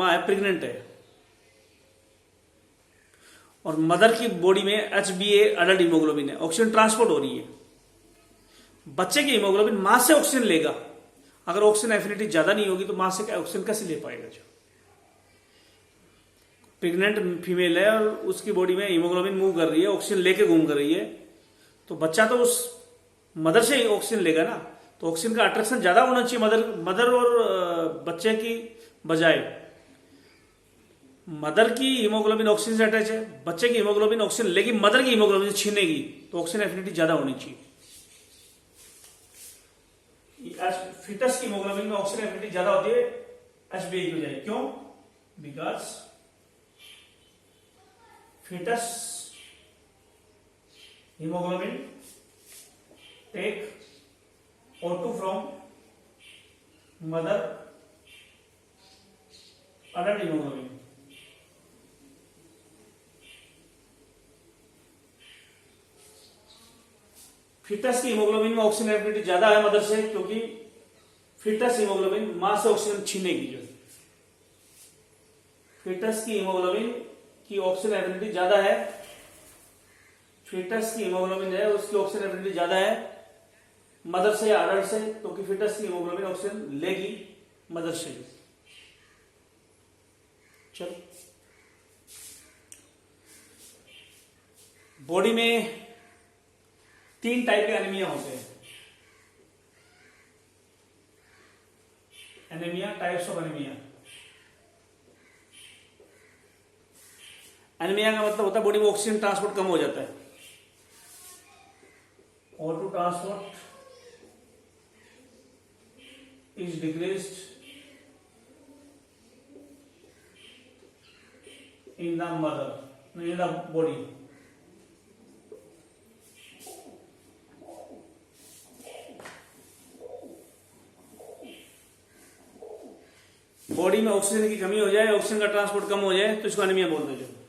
माँ है प्रेग्नेंट है और मदर की बॉडी में HbA अडल्ट हीमोग्लोबिन है, ऑक्सीजन ट्रांसपोर्ट हो रही है। बच्चे की हीमोग्लोबिन मां से ऑक्सीजन लेगा, अगर ऑक्सीजन एफिनिटी ज्यादा नहीं होगी तो मां से ऑक्सीजन कैसे ले पाएगा? जो प्रेग्नेंट फीमेल है और उसकी बॉडी में हीमोग्लोबिन मूव कर रही है, ऑक्सीजन लेके घूम कर रही है, तो बच्चा तो उस मदर से ही ऑक्सीजन लेगा ना। तो ऑक्सीजन का अट्रैक्शन ज्यादा होना चाहिए मदर और बच्चे की बजाय। मदर की हीमोग्लोबिन ऑक्सीजन से अटैच है, बच्चे की हीमोग्लोबिन ऑक्सीजन लेगी, मदर की हीमोग्लोबिन से छीनेगी, तो ऑक्सीजन एफिनिटी ज्यादा होनी चाहिए। फिटस की हीमोग्लोबिन में ऑक्सीजन एफिनिटी ज्यादा होती है HbA की बजाय। क्यों? Because foetus haemoglobin take O2 from mother adult haemoglobin. Foetus की हीमोग्लोबिन में ऑक्सीजन एफिनिटी ज्यादा है मदर से, क्योंकि फिटस हीमोग्लोबिन मां से ऑक्सीजन छीनेगी। जो फिटस की हीमोग्लोबिन की ऑक्सीजन एफिनिटी ज्यादा है, फिटस की हीमोग्लोबिन है उसकी ऑक्सीजन एफिनिटी ज्यादा है मदर से या अडल्ट से, क्योंकि फिटस की हीमोग्लोबिन ऑक्सीजन लेगी मदर से। चलो, बॉडी में 3 टाइप के एनीमिया होते हैं। Anaemia, types of anaemia. Anaemia का मतलब होता है बॉडी में ऑक्सीजन ट्रांसपोर्ट कम हो जाता है, O2 transport is decreased in the mother, in the body. Body में ऑक्सीजन की कमी हो जाए, ऑक्सीजन का ट्रांसपोर्ट कम हो जाए तो इसको एनीमिया बोलते हैं।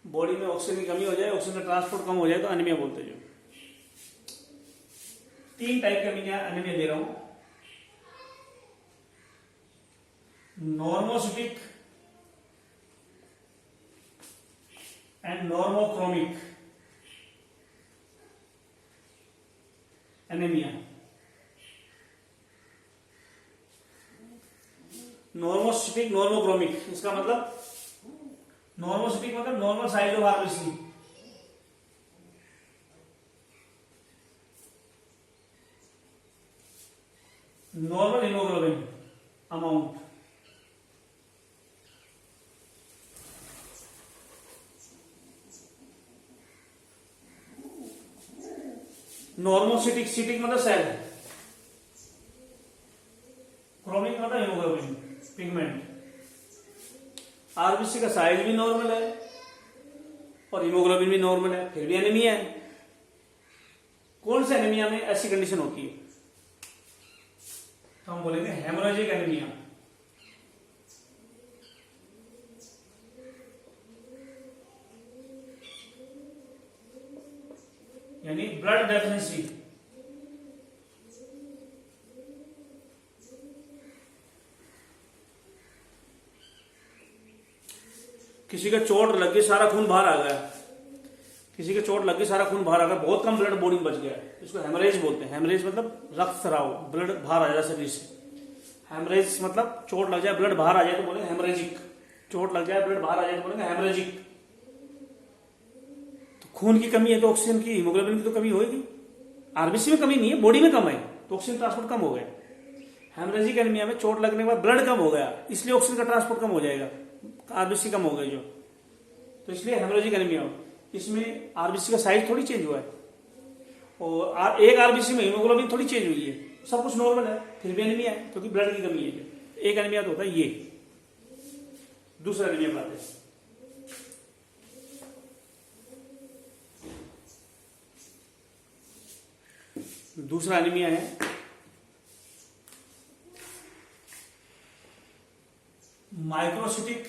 बॉडी में ऑक्सीजन की कमी हो जाए, ऑक्सीजन का ट्रांसपोर्ट कम हो जाए तो एनीमिया बोलते हैं। 3 टाइप के एनीमिया दे रहा हूं। Normocytic and normochromic anaemia. Normocytic, normochromic, इसका मतलब नॉर्मोसिटिक मतलब normal size of RBC, normal haemoglobin amount. Normocytic, cytic मतलब सेल, क्रोमिक मतलब हीमोग्लोबिन पिगमेंट। आरबीसी का साइज भी नॉर्मल है और हीमोग्लोबिन भी नॉर्मल है, फिर भी एनीमिया है। कौन से एनीमिया में ऐसी कंडीशन होती है? तो हम बोलेंगे हेमोरेजिक एनीमिया। यानी ब्लड डेफिशिएंसी। किसी का चोट लग गई, सारा खून बाहर आ गया, किसी के चोट लग गई, सारा खून बाहर आ गया, बहुत कम ब्लड बॉडी में बच गया, इसको हेमरेज बोलते हैं। हेमरेज मतलब रक्त स्राव, ब्लड बाहर आ जाए शरीर से। हेमरेज मतलब चोट लग जाए, ब्लड बाहर आ जाए तो बोलेंगे हेमरेजिक। चोट लग जाए, ब्लड बाहर आ जाए तो बोलेंगे हेमरेजिक। तो खून की कमी है तो ऑक्सीजन की, हीमोग्लोबिन की तो कमी होगी। आरबीसी में कमी नहीं है, बॉडी में कम है तो ऑक्सीजन ट्रांसपोर्ट कम हो गया। हेमरेजिक एनीमिया में चोट लगने के बाद ब्लड कम हो गया, इसलिए ऑक्सीजन का ट्रांसपोर्ट कम हो जाएगा, आरबीसी कम हो गई जो, तो इसलिए हेमोरेजिक एनीमिया हो। इसमें आरबीसी का साइज थोड़ी चेंज हुआ है और एक आरबीसी में हीमोग्लोबिन थोड़ी चेंज हुई है, सब कुछ नॉर्मल है, फिर भी एनीमिया है क्योंकि ब्लड की कमी है। एक एनीमिया तो होता है ये। दूसरा एनीमिया बताते हैं। दूसरा एनीमिया है microcytic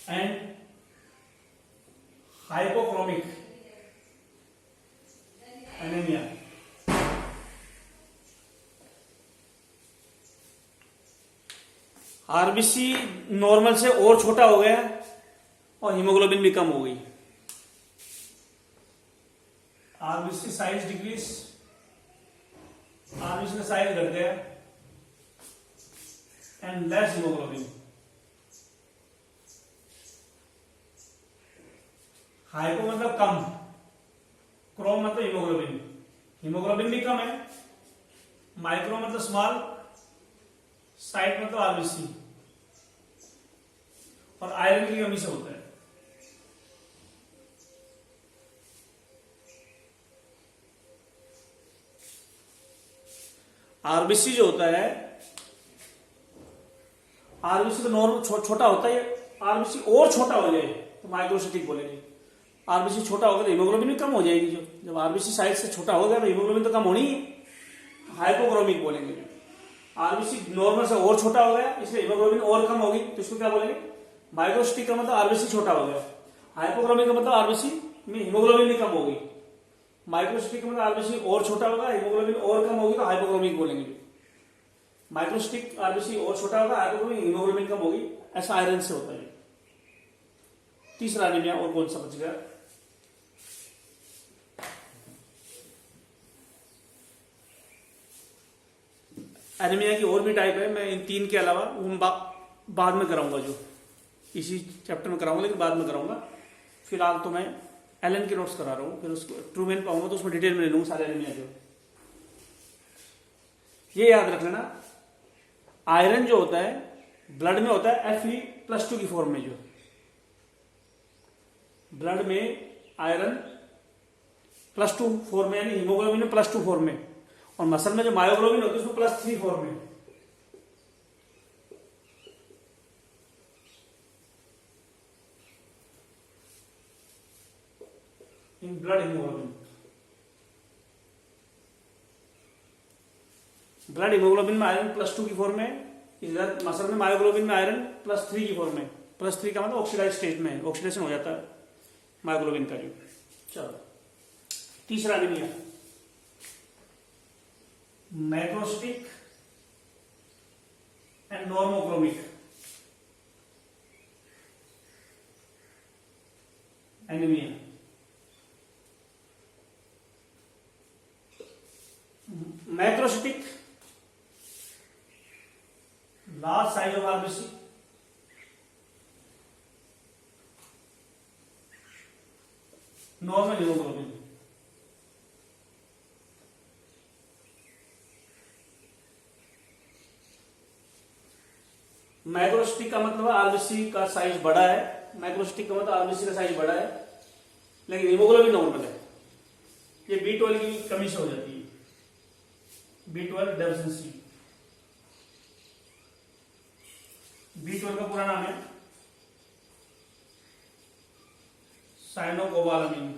and hypochromic anaemia. RBC normal से और छोटा हो गया और हीमोग्लोबिन भी कम हो गई। आरबीसी साइज डिक्रीज, आरबीसी का साइज घट गया एंड लेस हीमोग्लोबिन। हाइपो मतलब कम, क्रोम मतलब हीमोग्लोबिन, हीमोग्लोबिन भी कम है, माइक्रो मतलब स्मॉल, साइट मतलब आरबीसी, और आयरन की कमी से होता है। आरबीसी जो होता है, आरबीसी का नॉर्मल छोटा होता है, आरबीसी और छोटा हो जाए तो माइक्रोसिटिक बोलेंगे। आरबीसी छोटा होगा तो हीमोग्लोबिन भी कम हो जाएगी। जो जब आरबीसी साइज से छोटा हो गया तो हीमोग्लोबिन तो कम होनी ही, हाइपोक्रोमिक बोलेंगे। आरबीसी नॉर्मल से और छोटा हो गया इसलिए हीमोग्लोबिन और कम होगी, तो इसको क्या बोलेंगे, माइक्रोसिटिक का मतलब आरबीसी छोटा हो गया। हाइपोक्रोमिक का मतलब आरबीसी में हीमोग्लोबिन भी कम होगी। माइक्रोसिटिक का मतलब आरबीसी और छोटा होगा, हीमोग्लोबिन और कम होगी तो हाइपोक्रोमिक बोलेंगे। माइक्रोसिटिक आरबीसी और छोटा होगा, हाइपोक्रोमिक हीमोग्लोबिन कम होगी। ऐसा आयरन से होता है। तीसरा एनीमिया और कौन सा बच गया, एनीमिया की और भी टाइप है, मैं इन तीन के अलावा वो बाद में कराऊंगा, जो इसी चैप्टर में कराऊंगा लेकिन बाद में कराऊंगा। फिलहाल तो मैं एलन के नोट्स करा रहा हूँ, फिर उसको ट्रूमेन पाऊंगा तो उसमें डिटेल में ले लूंगा सारे एनीमिया जो। ये याद रख लेना, आयरन जो होता है ब्लड में होता है Fe+2 की फॉर्म में। जो ब्लड में आयरन +2 फॉर्म में, यानी हीमोग्लोबिन में +2 फॉर्म में, और मसल में जो मायोग्लोबिन होती है उसको +3 फॉर्म में। In blood haemoglobin, blood haemoglobin में आयरन +2 की फॉर्म में, इधर मसल में मायोग्लोबिन में आयरन +3 की फॉर्म में। +3 का मतलब ऑक्सीडाइज स्टेट में, ऑक्सीडेशन हो जाता है मायोग्लोबिन का। जो चलो तीसरा anaemia, macrocytic and normochromic anaemia. Macrocytic large size of RBC, normal haemoglobin. Macrocytic का मतलब आरबीसी का साइज बड़ा है, मैक्रोसिटिक का मतलब आरबीसी का साइज बड़ा है लेकिन हीमोग्लोबिन नॉर्मल है। ये B12 की कमी से हो जाती है, B12 डेफिशिएंसी। B12 का पूरा नाम है साइनोकोबालामिन।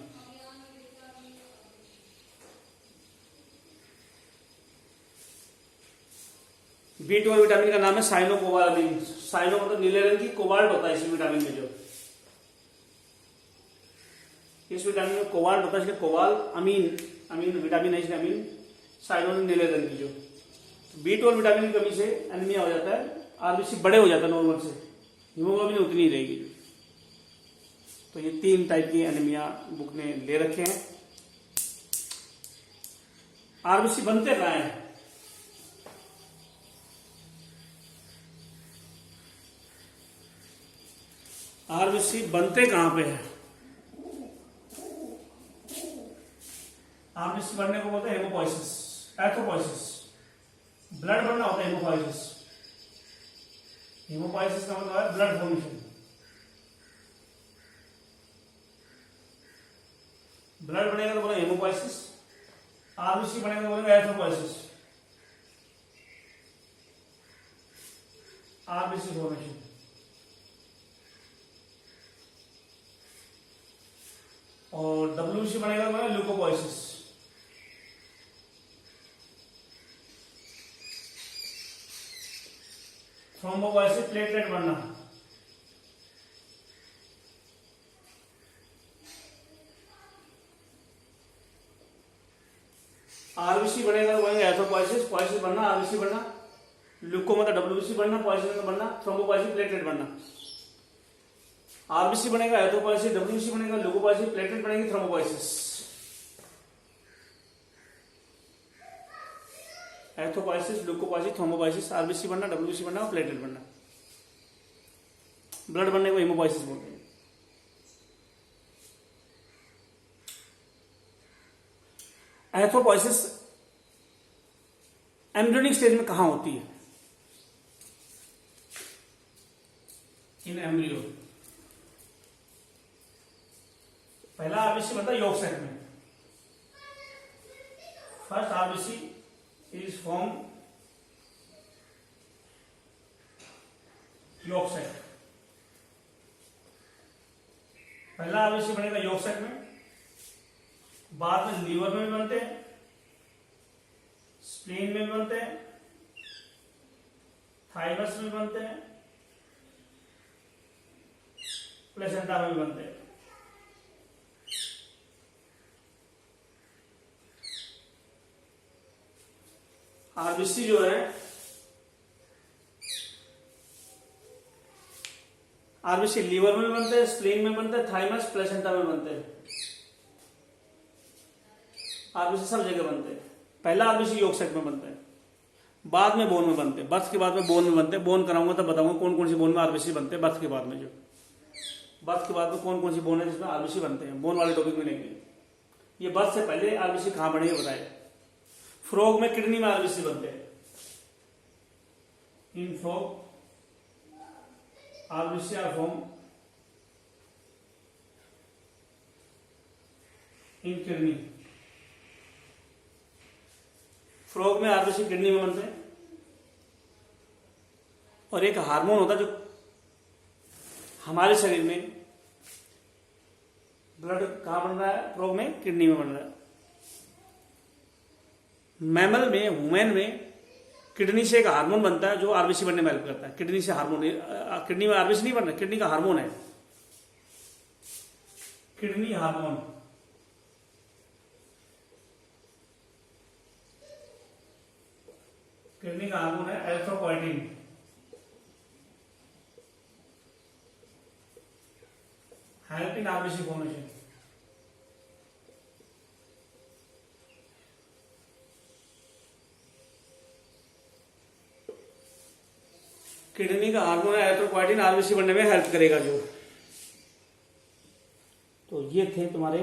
B12 विटामिन का नाम है साइनोकोबालामिन। साइनो मतलब नीले रंग की, कोबाल्ट होता है इस विटामिन में। जो इस विटामिन में कोबाल्ट होता है इसलिए कोबाल अमीन, अमीन विटामिन है इसलिए अमीन, साइनो नीले रंग की। जो B12 विटामिन की कमी से एनीमिया हो जाता है, आरबीसी बड़े हो जाता है नॉर्मल से, हीमोग्लोबिन उतनी ही रहेगी। तो ये 3 टाइप की एनीमिया बुक ने ले रखे हैं। आरबीसी बनते कहाँ हैं, आरबीसी बनते कहां पे है। आरबीसी बनने को बोलते हैं हेमोपोइसिस, एथोपोइसिस। ब्लड बनना होता है हेमोपोइसिस। हेमोपोइसिस का मतलब है ब्लड फॉर्मेशन। ब्लड बनेगा तो बोलेंगे हेमोपोइसिस, आरबीसी बनेगा तो बोलेंगे एथोपोइसिस। RBC formation. और डब्ल्यूबीसी बनेगा तो बोलेंगे ल्यूकोपोइसिस। थ्रोम्बोपोइसिस प्लेटलेट बनना। आरबीसी बनेगा तो बोलेंगे एथोपोइसिस, पोइसिस बनना, आरबीसी बनना। ल्यूको मतलब डब्ल्यूबीसी बढ़ना, पॉइसन बढ़ना, थ्रोम्बोपॉइसिस प्लेटलेट बढ़ना। आरबीसी बनेगा एरिथ्रोपॉइसिस, डब्ल्यूबीसी बनेगा ल्यूकोपॉइसिस, प्लेटलेट बनेगी थ्रोम्बोपॉइसिस। एरिथ्रोपॉइसिस, ल्यूकोपॉइसिस, थ्रोम्बोपॉइसिस, आरबीसी बनना, डब्ल्यूबीसी बनना और प्लेटलेट बनना। ब्लड बनने को हेमोपॉइसिस बोलते हैं। एरिथ्रोपॉइसिस एम्ब्रियोनिक स्टेज में कहां होती है? इन एम्ब्रियो। पहला आरबीसी बनता है यॉर्क साइट में। First RBC is from York site. पहला आरबीसी बनेगा यॉर्क साइट में, बाद में लीवर में भी बनते हैं, स्प्लीन में भी बनते हैं, थाइमस में भी बनते हैं, प्लेसेंटा में भी बनते हैं। आरबीसी जो है, आरबीसी लीवर में भी बनते हैं, स्प्लीन में बनते हैं, थाइमस, प्लेसेंटा में बनते हैं। आरबीसी सब जगह बनते हैं। पहला आरबीसी यॉर्क साइट में बनता है, बाद में बोन में बनते हैं। बर्थ के बाद में बोन में बनते हैं। बोन कराऊंगा तब बताऊंगा कौन कौन सी बोन में आरबीसी बनते हैं। बर्थ के बाद में जो बर्थ के बाद में कौन कौन सी बोन है जिसमें आरबीसी बनते हैं, बोन वाले टॉपिक में लेंगे। ये बर्थ से पहले आरबीसी कहां बने बताए। फ्रॉग में किडनी में आरबीसी बनते हैं। In frog RBC are form in kidney. Frog में आरबीसी किडनी में बनते हैं। और एक हार्मोन होता है जो हमारे शरीर में ब्लड कहां बन रहा है, फ्रॉग में, किडनी में बन रहा है। मैमल में, ह्यूमन में किडनी से एक हार्मोन बनता है जो आरबीसी बनने में हेल्प करता है। किडनी से हार्मोन, किडनी में आरबीसी नहीं बन रहा, किडनी का हार्मोन है, किडनी हार्मोन। किडनी का हार्मोन है erythropoietin. Help in RBC formation. Kidney का हार्मोन है एरिथ्रोपोएटिन, आरबीसी बनने में हेल्प करेगा जो। तो ये थे तुम्हारे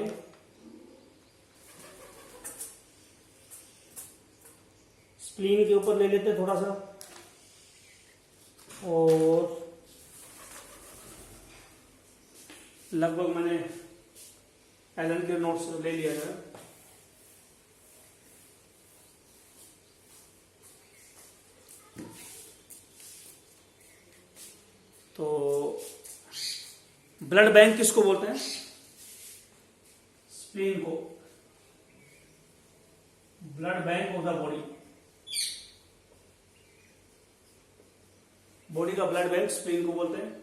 स्प्लीन के ऊपर ले लेते थोड़ा सा, और लगभग मैंने एलन के नोट्स ले लिया है। तो ब्लड बैंक किसको बोलते हैं? स्प्लीन को। Blood bank of the body, body का ब्लड बैंक स्प्लीन को बोलते हैं।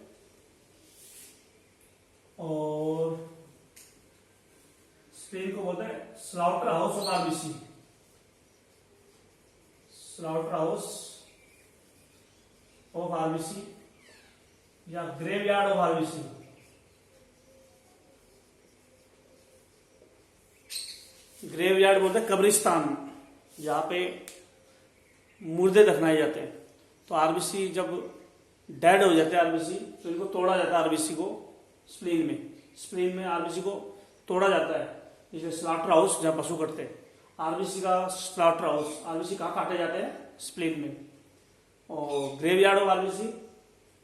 और स्प्लीन को बोलते हैं slaughter house of RBC. Slaughter house of RBC या ग्रेवयार्ड ऑफ आरबीसी। ग्रेवयार्ड बोलते हैं कब्रिस्तान, जहां पे मुर्दे दफनाए जाते हैं। तो आरबीसी जब डेड हो जाते हैं आरबीसी, तो इनको तोड़ा जाता है आरबीसी को स्प्लीन में। स्प्लीन में आरबीसी को तोड़ा जाता है, जैसे स्लाटर हाउस जहां पशु कटते हैं, आरबीसी का स्लाटर हाउस। आरबीसी कहाँ काटे जाते हैं? स्प्लीन में। और ग्रेवयार्ड ऑफ आरबीसी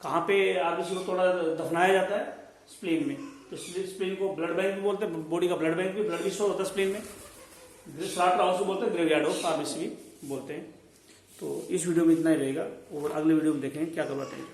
कहाँ पे आरबीसी को तोड़ा दफनाया जाता है? स्प्लीन में। तो स्प्लीन को ब्लड बैंक भी बोलते हैं, बॉडी का ब्लड बैंक भी, ब्लड भी स्टोर होता है स्प्लीन में। स्लाटर हाउस को बोलते हैं, ग्रेवयार्ड ऑफ आरबीसी भी बोलते हैं। तो इस वीडियो में इतना ही रहेगा, और अगले वीडियो में देखें क्या करवाते हैं।